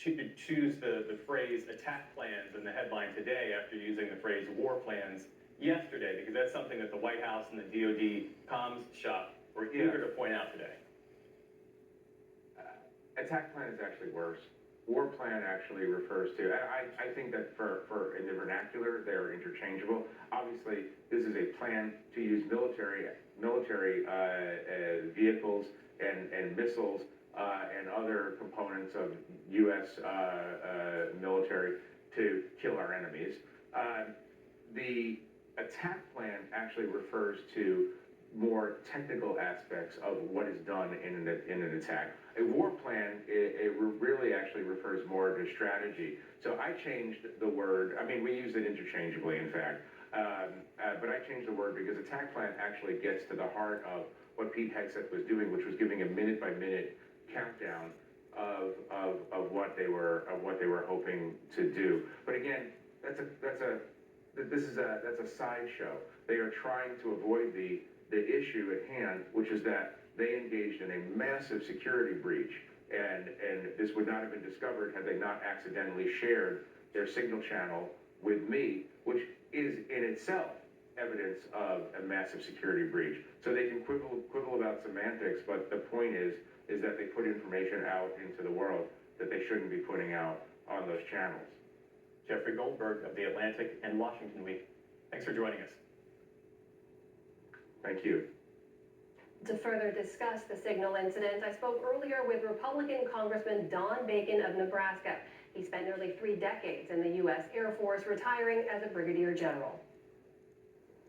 choose the phrase attack plans in the headline today after using the phrase war plans yesterday, because that's something that the White House and the DoD comms shop were eager to point out today. Attack plan is actually worse. War plan actually refers to, I think that for in the vernacular, they're interchangeable. Obviously, this is a plan to use military vehicles and missiles and other components of U.S. Military to kill our enemies. The attack plan actually refers to more technical aspects of what is done in an attack. A war plan, it really actually refers more to strategy. So I changed the word, I mean, we use it interchangeably, in fact, but I changed the word because attack plan actually gets to the heart of what Pete Hegseth was doing, which was giving a minute-by-minute countdown of what they were hoping to do. But again, that's a sideshow. They are trying to avoid the issue at hand, which is that they engaged in a massive security breach, and this would not have been discovered had they not accidentally shared their signal channel with me, which is in itself evidence of a massive security breach. So they can quibble about semantics, but the point is that they put information out into the world that they shouldn't be putting out on those channels. Jeffrey Goldberg of The Atlantic and Washington Week, thanks for joining us. Thank you. To further discuss the signal incident, I spoke earlier with Republican Congressman Don Bacon of Nebraska. He spent nearly 3 decades in the U.S. Air Force, retiring as a brigadier general.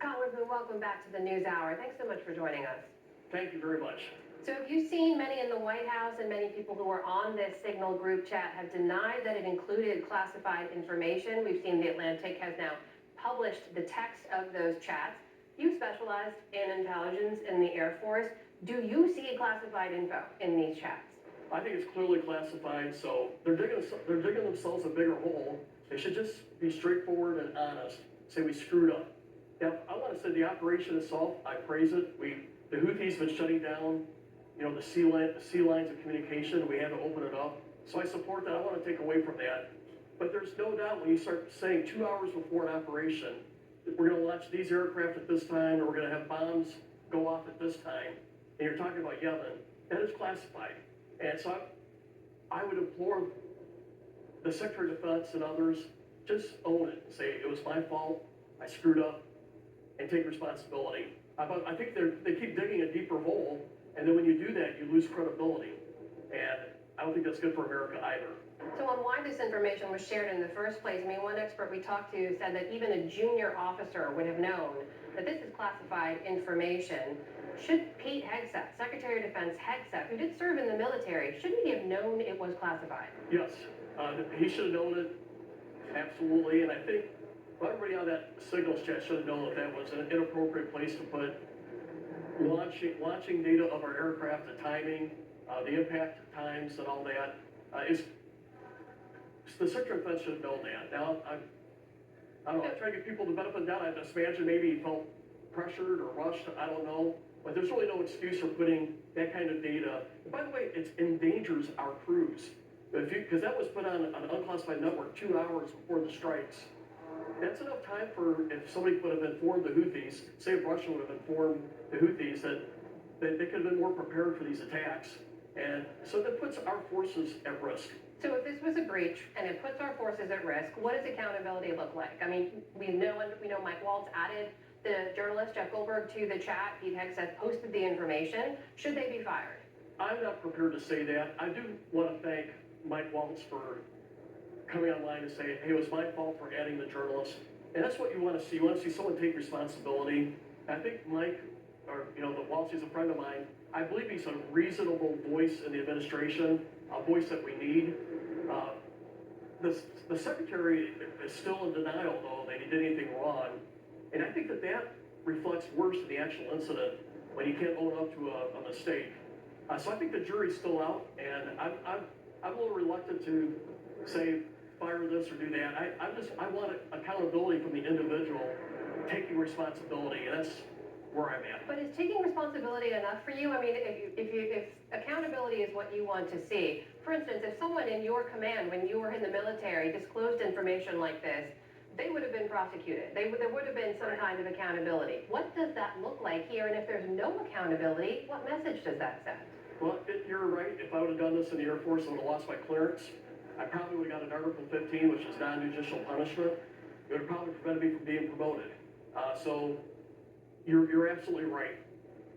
Congressman, welcome back to the NewsHour. Thanks so much for joining us. Thank you very much. So have you seen many in the White House and many people who were on this Signal group chat have denied that it included classified information? We've seen The Atlantic has now published the text of those chats. You specialized in intelligence in the Air Force. Do you see classified info in these chats? I think it's clearly classified, so they're digging themselves a bigger hole. They should just be straightforward and honest. Say we screwed up. Now, I want to say the operation itself, I praise it. The Houthis been shutting down, the sea lines of communication. We had to open it up. So I support that. I want to take away from that. But there's no doubt when you start saying 2 hours before an operation, we're going to launch these aircraft at this time, or we're going to have bombs go off at this time, and you're talking about Yemen, that is classified. And so I would implore the Secretary of Defense and others, just own it. Say, it was my fault, I screwed up, and take responsibility. I think they keep digging a deeper hole, and then when you do that, you lose credibility. And I don't think that's good for America either. So on why this information was shared in the first place, I mean, one expert we talked to said that even a junior officer would have known that this is classified information. Should Pete Hegseth, Secretary of Defense Hegseth, who did serve in the military, shouldn't he have known it was classified? Yes, he should have known it, absolutely. And I think everybody on that signals chat should have known that was an inappropriate place to put launching data of our aircraft, the timing, the impact times, and all that. The Secretary of Defense should have known that. Now, I don't know, I try to give people the benefit of the doubt. I just imagine maybe he felt pressured or rushed, I don't know. But there's really no excuse for putting that kind of data. And by the way, it endangers our crews. Because that was put on an unclassified network 2 hours before the strikes. That's enough time for, if somebody would have informed the Houthis, say if Russia would have informed the Houthis that they could have been more prepared for these attacks. And so that puts our forces at risk. So if this was a breach and it puts our forces at risk, what does accountability look like? I mean, we know Mike Waltz added the journalist Jeff Goldberg to the chat. Pete Hegseth posted the information. Should they be fired? I'm not prepared to say that. I do want to thank Mike Waltz for coming online and saying, hey, it was my fault for adding the journalist. And that's what you want to see. You want to see someone take responsibility. I think Mike, or Waltz is a friend of mine. I believe he's a reasonable voice in the administration, a voice that we need. The secretary is still in denial, though, that he did anything wrong. And I think that reflects worse than the actual incident when you can't own up to a mistake. So I think the jury's still out, and I'm a little reluctant to say fire this or do that. I want accountability from the individual taking responsibility. And where I'm at. But is taking responsibility enough for you? I mean, if accountability is what you want to see, for instance, if someone in your command, when you were in the military, disclosed information like this, they would have been prosecuted. There would have been some kind of accountability. What does that look like here? And if there's no accountability, what message does that send? Well, you're right. If I would have done this in the Air Force, I would have lost my clearance. I probably would have got an Article 15, which is non-judicial punishment. It would have probably prevented me from being promoted. So you're absolutely right.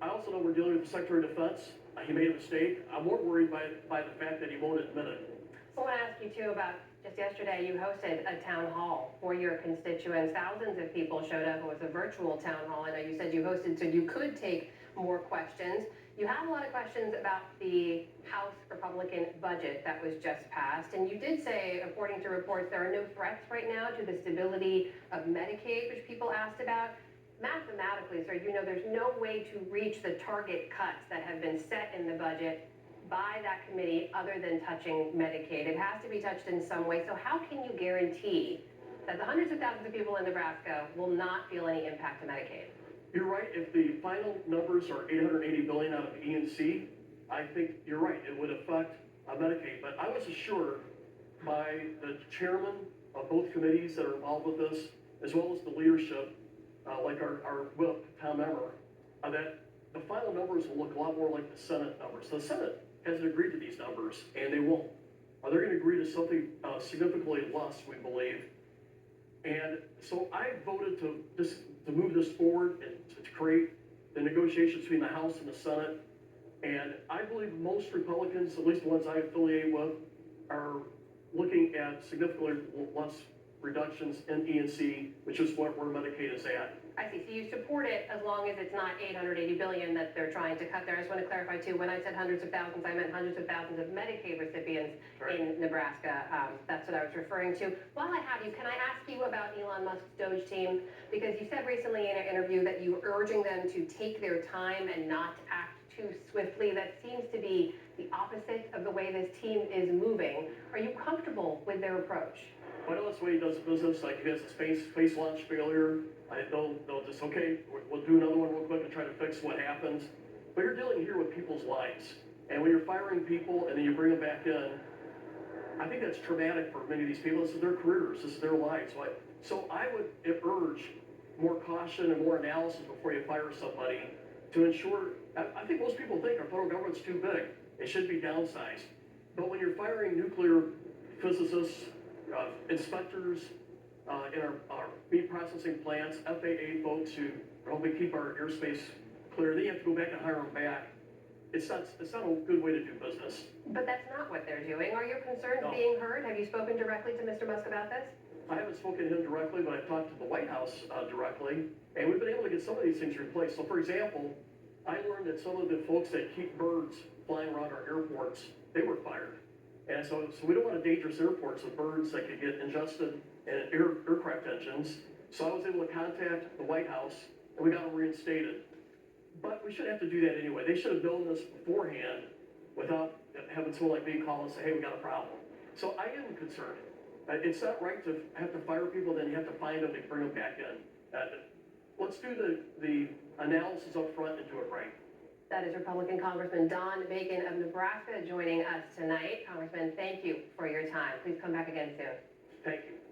I also know we're dealing with the Secretary of Defense. He made a mistake. I'm more worried by the fact that he won't admit it. So I want to ask you too about, just yesterday, you hosted a town hall for your constituents. Thousands of people showed up. It was a virtual town hall. I know you said you hosted so you could take more questions. You have a lot of questions about the House Republican budget that was just passed. And you did say, according to reports, there are no threats right now to the stability of Medicaid, which people asked about. Mathematically, sir, you know there's no way to reach the target cuts that have been set in the budget by that committee other than touching Medicaid. It has to be touched in some way. So how can you guarantee that the hundreds of thousands of people in Nebraska will not feel any impact to Medicaid? You're right. If the final numbers are $880 billion out of E&C, I think you're right. It would affect Medicaid. But I was assured by the chairman of both committees that are involved with this, as well as the leadership, like our whip, Tom Emmer, that the final numbers will look a lot more like the Senate numbers. The Senate hasn't agreed to these numbers, and they won't. They're going to agree to something significantly less, we believe. And so I voted to move this forward and to create the negotiations between the House and the Senate. And I believe most Republicans, at least the ones I affiliate with, are looking at significantly less reductions in E&C, which is where Medicaid is at. I see. So you support it as long as it's not $880 billion that they're trying to cut there. I just want to clarify too, when I said hundreds of thousands, I meant hundreds of thousands of Medicaid recipients in Nebraska. That's what I was referring to. While I have you, can I ask you about Elon Musk's Doge team? Because you said recently in an interview that you were urging them to take their time and not act too swiftly. That seems to be the opposite of the way this team is moving. Are you comfortable with their approach? I know that's the way he does business. Like he has a space launch failure. They'll just, okay, we'll do another one real quick and try to fix what happens. But you're dealing here with people's lives. And when you're firing people and then you bring them back in, I think that's traumatic for many of these people. This is their careers. This is their lives. So I would urge more caution and more analysis before you fire somebody to ensure, I think most people think our federal government's too big. It should be downsized. But when you're firing nuclear physicists, inspectors in our meat processing plants, FAA folks who are helping keep our airspace clear, then you have to go back and hire them back. It's not a good way to do business. But that's not what they're doing. Are your concerns No. being heard? Have you spoken directly to Mr. Musk about this? I haven't spoken to him directly, but I've talked to the White House directly, and we've been able to get some of these things replaced. So for example, I learned that some of the folks that keep birds flying around our airports, they were fired. And so we don't want dangerous airports with birds that could get ingested in aircraft engines. So I was able to contact the White House, and we got them reinstated. But we shouldn't have to do that anyway. They should have known this beforehand without having someone like me call and say, hey, we got a problem. So I am concerned. It's not right to have to fire people, then you have to find them and bring them back in. Let's do the analysis up front and do it right. That is Republican Congressman Don Bacon of Nebraska joining us tonight. Congressman, thank you for your time. Please come back again soon. Thank you.